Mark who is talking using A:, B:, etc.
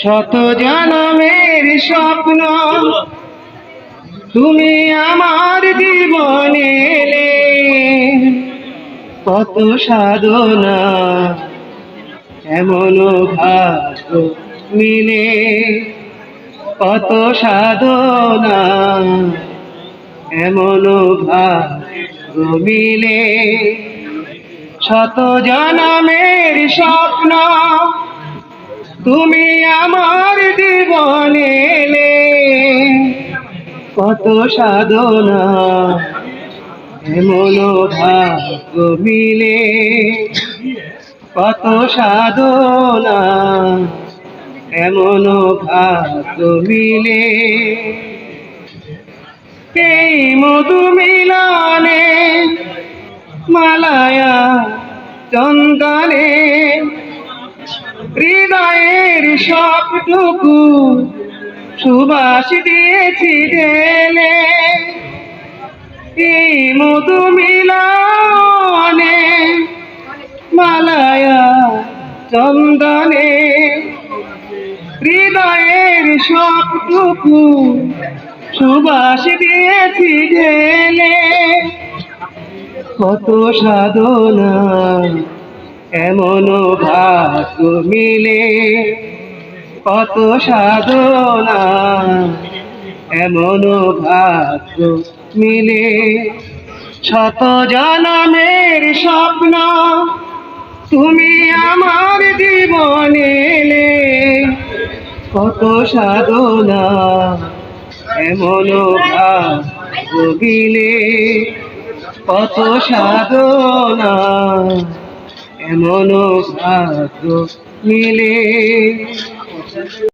A: শত জনমের স্বপ্ন তুমি আমার জীবনে এলে, কত সাধনা এমন ভাগ্য মিলে, কত সাধনা এমন ভাগ্য মিলে। শত জনমের স্বপ্ন তুমি আমার জীবনে এলে, কত সাধনা এমন ভাগ্য মিলে, কত সাধনা এমন ভাগ্য মিলে। এই মধু মিলনে মালায়া চন্দনে হৃদয়ের সবটুকু সুবাস দিয়েছি ঢেলে। এই মধু মিলনে মালায়া চন্দনে হৃদয়ের সবটুকু সুবাস দিয়েছি ঢেলে। কত সাধনা এমন ভাগ্য মিলে, কত সাধনা এমন ভাগ্য মিলে। শত জনমের স্বপ্ন তুমি আমার জীবনে এলে, কত সাধনা এমন ভাগ্য মিলে, কত সাধনা এমন ভাগ্য মিলে।